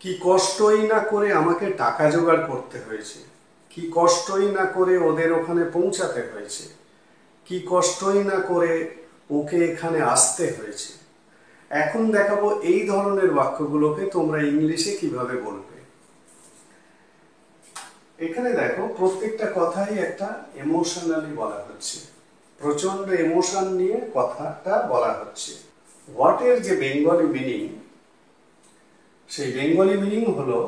কি কষ্টই না করে আমাকে টাকা জোগাড় করতে হয়েছে, কি কষ্টই না করে ওদের ওখানে পৌঁছাতে হয়েছে, কি কষ্টই না করে ওকে এখানে আসতে হয়েছে। এখন দেখাবো এই ধরনের বাক্যগুলোকে তোমরা ইংলিশে কিভাবে বলবে। এখানে দেখো প্রত্যেকটা কথাই একটা ইমোশনালি বলা হচ্ছে, প্রচন্ড ইমোশন নিয়ে কথাটা বলা হচ্ছে। হোয়াট এর যে বেঙ্গলি মিনিং, সেই বেঙ্গলি মিনিং হলো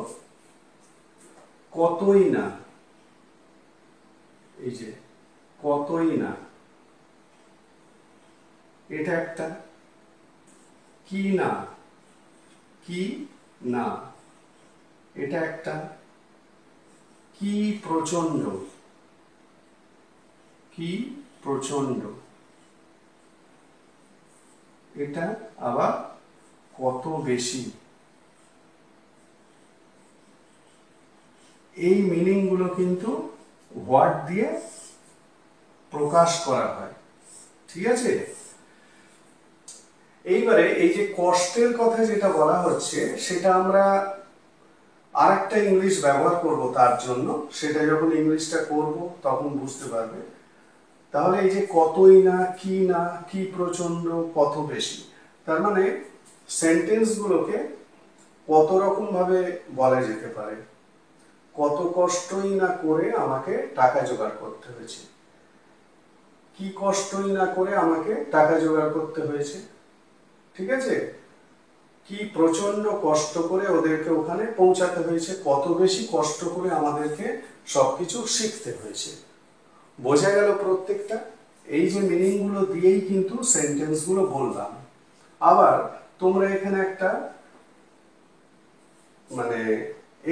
কতই না। এই যে কতই না, এটা একটা। কি না, কি না, এটা একটা। কি প্রচন্ড, কি প্রচন্ড, এটা আবার কত বেশি। এই মিনিং গুলো কিন্তু ওয়ার্ড দিয়ে প্রকাশ করা হয়, ঠিক আছে। এইবারে এই যে কষ্টের কথা যেটা বলা হচ্ছে, সেটা আমরা আরেকটা ইংলিশ ব্যবহার করব তার জন্য, সেটা যখন ইংলিশটা করব তখন বুঝতে পারবে। তাহলে এই যে কতই না, কি প্রচন্ড, কত বেশি, তার মানে সেন্টেন্স গুলোকে কত রকম ভাবে বলা যেতে পারে। কত কষ্টই না করে আমাকে টাকা জোগাড় করতে হয়েছে, কি কষ্টই না করে আমাকে টাকা জোগাড় করতে হয়েছে, ঠিক আছে। কি প্রচন্ড কষ্ট করে ওদেরকে ওখানে পৌঁছাতে হয়েছে, কত বেশি কষ্ট করে আমাদেরকে সবকিছু শিখতে হয়েছে। বোঝা গেল প্রত্যেকটা। এই যে মিনিং গুলো দিয়েই কিন্তু সেন্টেন্স গুলো বললাম। আবার তোমরা এখানে একটা মানে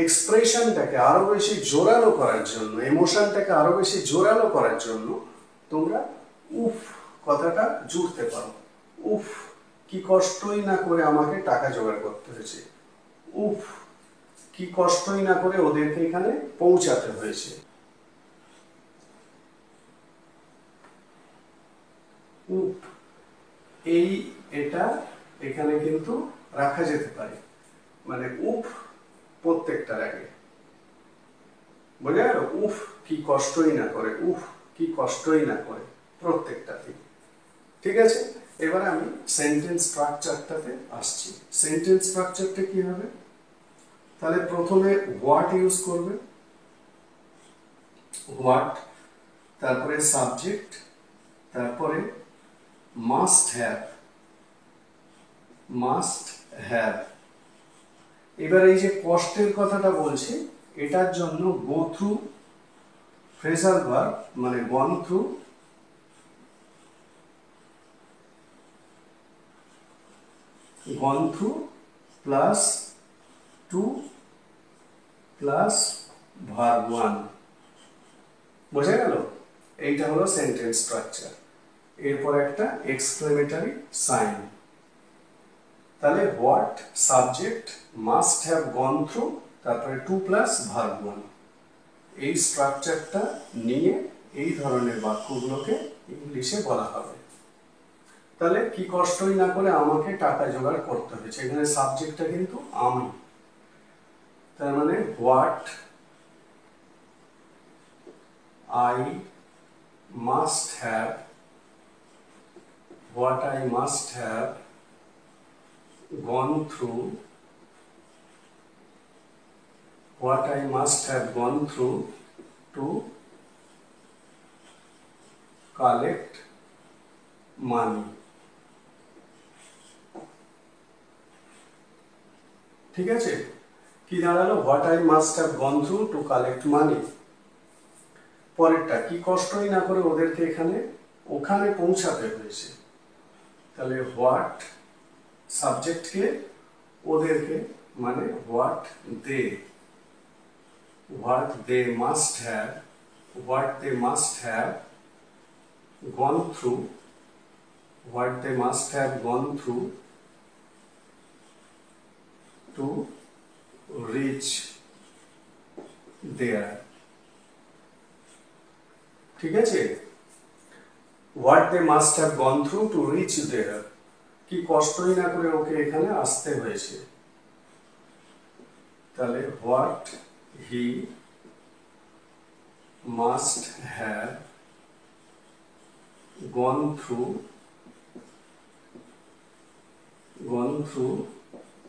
এক্সপ্রেশনটাকে আরো বেশি জোরালো করার জন্য, ইমোশনটাকে আরো বেশি জোরালো করার জন্য তোমরা উফ কথাটা জুড়তে পারো। উফ, কি কষ্টই না করে আমাকে টাকা জোগাড় করতে হয়েছে, উফ, কি কষ্টই না করে ওদেরকে এখানে পৌঁছাতে হয়েছে। উফ, এই এটা এখানে কিন্তু রাখা যেতে পারে, মানে উফ প্রত্যেকটার আগে। বোঝা গেল? উফ, কি কষ্টই না করে, উফ, কি কষ্টই না করে, প্রত্যেকটাতে। ঠিক আছে, এবারে আমি সেন্টেন্স স্ট্রাকচারটাতে আসছি। সেন্টেন্স স্ট্রাকচারটা কি হবে? তাহলে প্রথমে হোয়াট ইউজ করবে, হোয়াট, তারপরে সাবজেক্ট, তারপরে মাস্ট হ্যাভ, মাস্ট হ্যাভ। এবার এই যে কষ্টের কথাটা বলছি, এটার জন্য গো থ্রু ফ্রেজাল ভার্ব, মানে gone through, gone through plus to plus verb one. বোঝা গেল? এইটা হলো সেন্টেন্স স্ট্রাকচার। এরপর একটা এক্সক্লেমেটরি সাইন। তাহলে what, subject, must have gone through, তারপরে টু প্লাস ভার্ব ওয়ান। এই স্ট্রাকচারটা নিয়ে এই ধরনের বাক্যগুলোকে ইংলিশে বলা হবে। তাহলে কি কষ্টই না করে আমাকে টাকা জোগাড় করতে হয়েছে, এখানে সাবজেক্টটা কিন্তু আমি, তার মানে what I must have, what I must have gone through, what I must have gone through to collect money. ঠিক আছে, কি দাঁড়ালো? what I must have gone through to collect money। পরেরটা, কি কষ্টই না করে ওদেরকে ওখানে পৌঁছাতে হয়েছে। তাহলে হোয়াট, সাবজেক্টকে, ওদেরকে, মানে what they, what they must have, what they must have gone through, what they must have gone through to reach there। ঠিক আছে, what they must have gone through to reach there, কি কষ্টই না করে ওকে এখানে আসতে হয়েছে। তাহলে what he must have gone through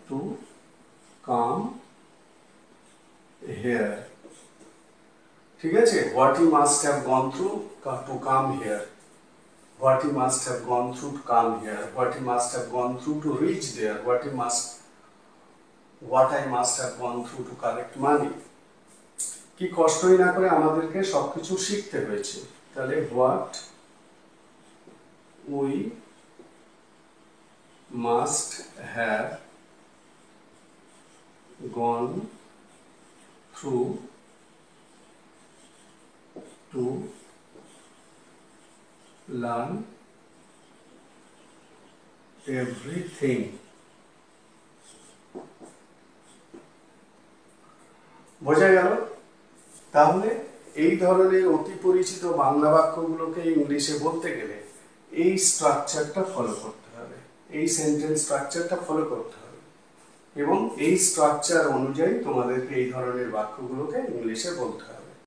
to come here. ঠিক আছে, what he must have gone through to come here, what he must have gone through to come here, what he must have gone through to reach there, what I must have gone through to collect money। কি কষ্টই না করে আমাদেরকে সবকিছু শিখতে হয়েছে। তাহলে what we must have gone through to learn everything। বোঝা গেল? তাহলে এই ধরনের অতি পরিচিত বাংলা বাক্যগুলোকে ইংলিশে বলতে গেলে এই স্ট্রাকচারটা ফলো করতে হবে, এই সেন্টেন্স স্ট্রাকচারটা ফলো করতে হবে, এবং এই স্ট্রাকচার অনুযায়ী তোমাদেরকে এই ধরনের বাক্যগুলোকে ইংলিশে বলতে হবে।